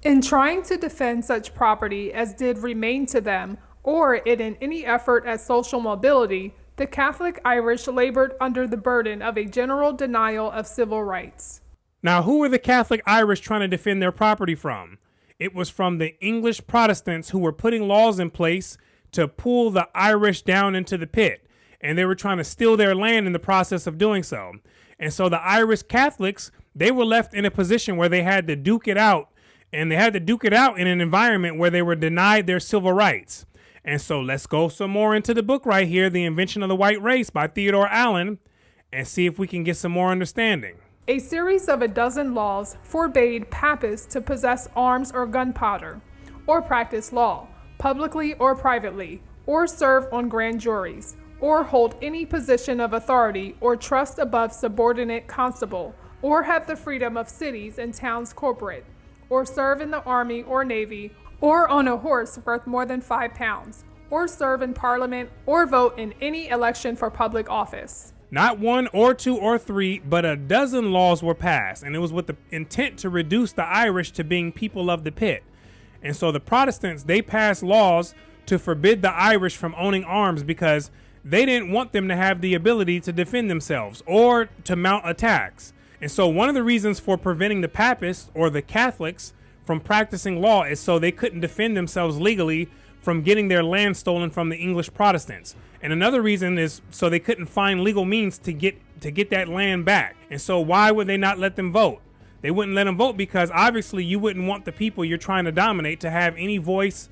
In trying to defend such property as did remain to them, or in any effort at social mobility, the Catholic Irish labored under the burden of a general denial of civil rights. Now, who were the Catholic Irish trying to defend their property from? It was from the English Protestants who were putting laws in place to pull the Irish down into the pit. And they were trying to steal their land in the process of doing so. And so the Irish Catholics, they were left in a position where they had to duke it out. And they had to duke it out in an environment where they were denied their civil rights. And so let's go some more into the book right here, The Invention of the White Race by Theodore Allen, and see if we can get some more understanding. A series of a dozen laws forbade papists to possess arms or gunpowder, or practice law, publicly or privately, or serve on grand juries, or hold any position of authority or trust above subordinate constable, or have the freedom of cities and towns corporate, or serve in the army or navy, or on a horse worth more than 5 pounds, or serve in parliament, or vote in any election for public office. Not 1 or 2 or 3, but a dozen laws were passed, and it was with the intent to reduce the Irish to being people of the pit. And so the Protestants, they passed laws to forbid the Irish from owning arms because they didn't want them to have the ability to defend themselves or to mount attacks. And so one of the reasons for preventing the Papists or the Catholics from practicing law is so they couldn't defend themselves legally from getting their land stolen from the English Protestants. And another reason is so they couldn't find legal means to get that land back. And so why would they not let them vote? They wouldn't let them vote because obviously you wouldn't want the people you're trying to dominate to have any voice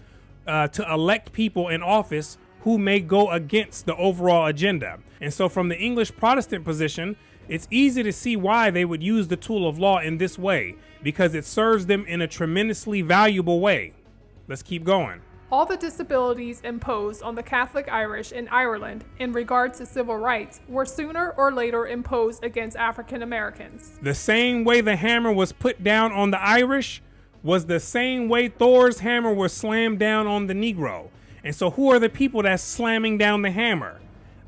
to elect people in office who may go against the overall agenda. And so from the English Protestant position, it's easy to see why they would use the tool of law in this way, because it serves them in a tremendously valuable way. Let's keep going. All the disabilities imposed on the Catholic Irish in Ireland in regard to civil rights were sooner or later imposed against African Americans. The same way the hammer was put down on the Irish was the same way Thor's hammer was slammed down on the Negro. And so who are the people that's slamming down the hammer?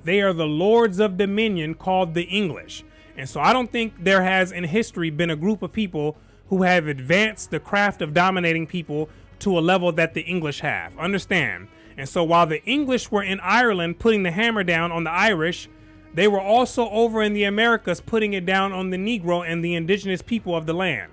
They are the lords of dominion called the English. And so I don't think there has in history been a group of people who have advanced the craft of dominating people to a level that the English have. Understand? And so while the English were in Ireland putting the hammer down on the Irish, they were also over in the Americas putting it down on the Negro and the indigenous people of the land.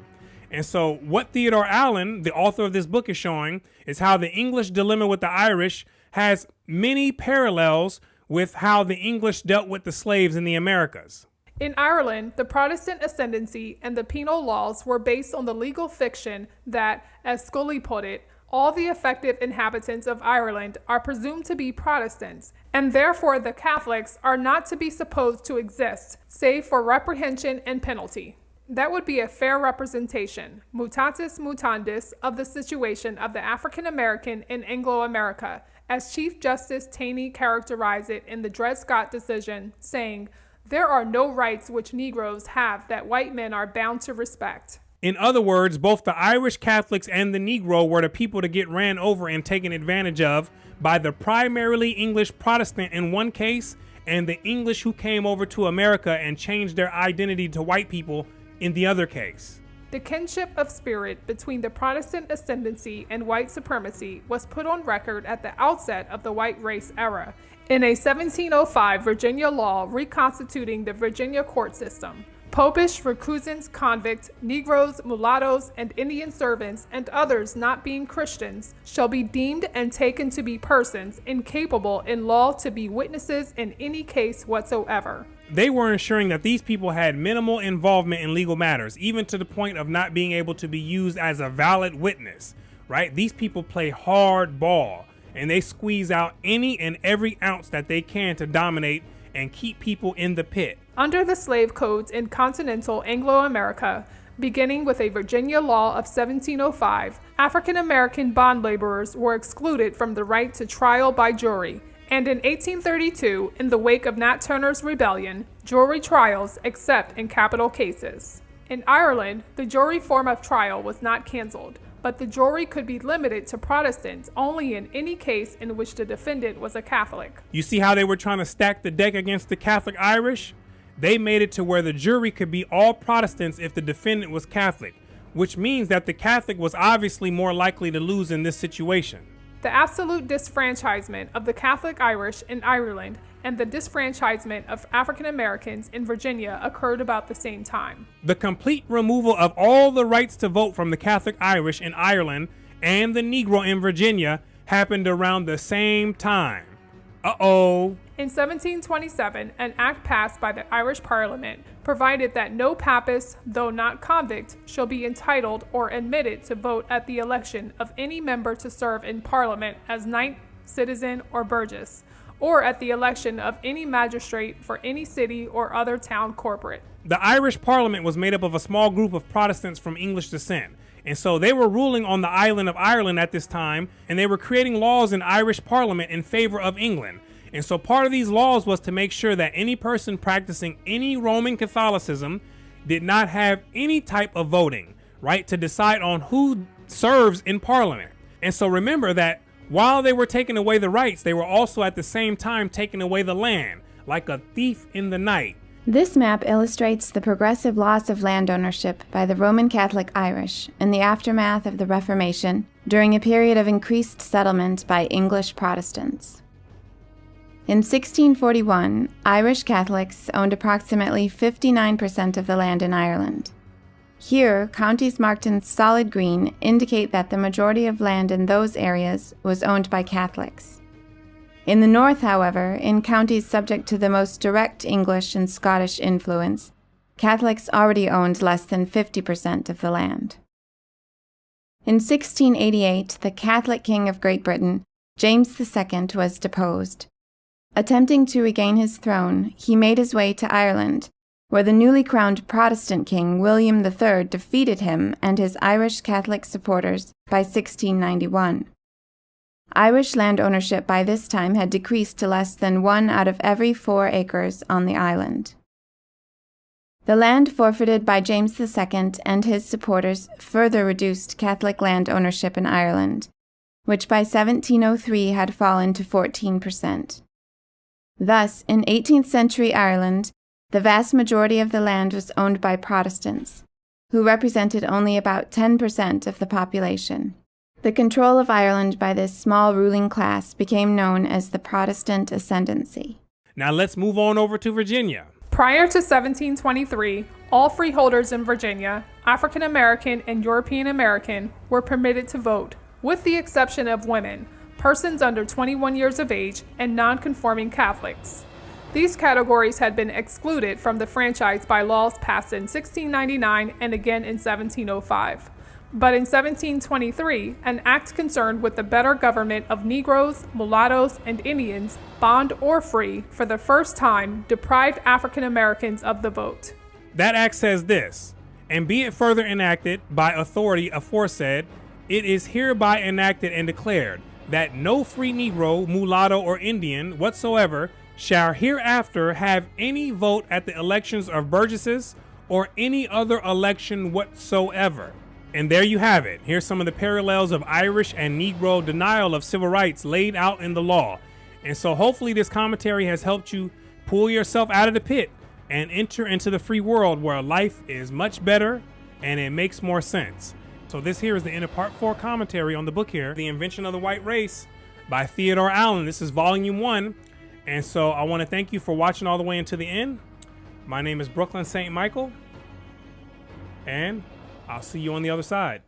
And so what Theodore Allen, the author of this book, is showing is how the English dilemma with the Irish has many parallels with how the English dealt with the slaves in the Americas. In Ireland, the Protestant ascendancy and the penal laws were based on the legal fiction that, as Scully put it, all the effective inhabitants of Ireland are presumed to be Protestants, and therefore the Catholics are not to be supposed to exist, save for reprehension and penalty. That would be a fair representation, mutatis mutandis, of the situation of the African American in Anglo-America, as Chief Justice Taney characterized it in the Dred Scott decision, saying, "There are no rights which Negroes have that white men are bound to respect." In other words, both the Irish Catholics and the Negro were the people to get ran over and taken advantage of by the primarily English Protestant in one case, and the English who came over to America and changed their identity to white people in the other case. The kinship of spirit between the Protestant ascendancy and white supremacy was put on record at the outset of the white race era in a 1705 Virginia law reconstituting the Virginia court system. Popish, recusants, convicts, Negroes, mulattoes, and Indian servants, and others not being Christians, shall be deemed and taken to be persons incapable in law to be witnesses in any case whatsoever. They were ensuring that these people had minimal involvement in legal matters, even to the point of not being able to be used as a valid witness, right? These people play hard ball, and they squeeze out any and every ounce that they can to dominate and keep people in the pit. Under the slave codes in continental Anglo-America, beginning with a Virginia law of 1705, African American bond laborers were excluded from the right to trial by jury. And in 1832, in the wake of Nat Turner's rebellion, jury trials except in capital cases. In Ireland, the jury form of trial was not cancelled, but the jury could be limited to Protestants only in any case in which the defendant was a Catholic. You see how they were trying to stack the deck against the Catholic Irish? They made it to where the jury could be all Protestants if the defendant was Catholic, which means that the Catholic was obviously more likely to lose in this situation. The absolute disfranchisement of the Catholic Irish in Ireland and the disfranchisement of African Americans in Virginia occurred about the same time. The complete removal of all the rights to vote from the Catholic Irish in Ireland and the Negro in Virginia happened around the same time. Uh-oh. In 1727, an act passed by the Irish Parliament provided that no Papist, though not convict, shall be entitled or admitted to vote at the election of any member to serve in Parliament as knight, citizen, or burgess, or at the election of any magistrate for any city or other town corporate. The Irish Parliament was made up of a small group of Protestants from English descent. And so they were ruling on the island of Ireland at this time, and they were creating laws in Irish Parliament in favor of England. And so part of these laws was to make sure that any person practicing any Roman Catholicism did not have any type of voting, right, to decide on who serves in Parliament. And so remember that while they were taking away the rights, they were also at the same time taking away the land, like a thief in the night. This map illustrates the progressive loss of land ownership by the Roman Catholic Irish in the aftermath of the Reformation during a period of increased settlement by English Protestants. In 1641, Irish Catholics owned approximately 59% of the land in Ireland. Here, counties marked in solid green indicate that the majority of land in those areas was owned by Catholics. In the north, however, in counties subject to the most direct English and Scottish influence, Catholics already owned less than 50% of the land. In 1688, the Catholic King of Great Britain, James II, was deposed. Attempting to regain his throne, he made his way to Ireland, where the newly crowned Protestant king William III defeated him and his Irish Catholic supporters by 1691. Irish land ownership by this time had decreased to less than 1 out of every 4 acres on the island. The land forfeited by James II and his supporters further reduced Catholic land ownership in Ireland, which by 1703 had fallen to 14%. Thus, in 18th century Ireland, the vast majority of the land was owned by Protestants, who represented only about 10% of the population. The control of Ireland by this small ruling class became known as the Protestant ascendancy. Now let's move on over to Virginia. Prior to 1723, all freeholders in Virginia, African American and European American, were permitted to vote, with the exception of women, persons under 21 years of age, and non-conforming Catholics. These categories had been excluded from the franchise by laws passed in 1699 and again in 1705. But in 1723, an act concerned with the better government of Negroes, mulattoes, and Indians, bond or free, for the first time deprived African Americans of the vote. That act says this, and be it further enacted by authority aforesaid, it is hereby enacted and declared that no free Negro, mulatto, or Indian whatsoever shall hereafter have any vote at the elections of burgesses or any other election whatsoever. And there you have it. Here's some of the parallels of Irish and Negro denial of civil rights laid out in the law. And so hopefully this commentary has helped you pull yourself out of the pit and enter into the free world where life is much better and it makes more sense. So this here is the end of part 4 commentary on the book here, The Invention of the White Race by Theodore Allen. This is volume 1. And so I want to thank you for watching all the way into the end. My name is Brooklyn St. Michael, and I'll see you on the other side.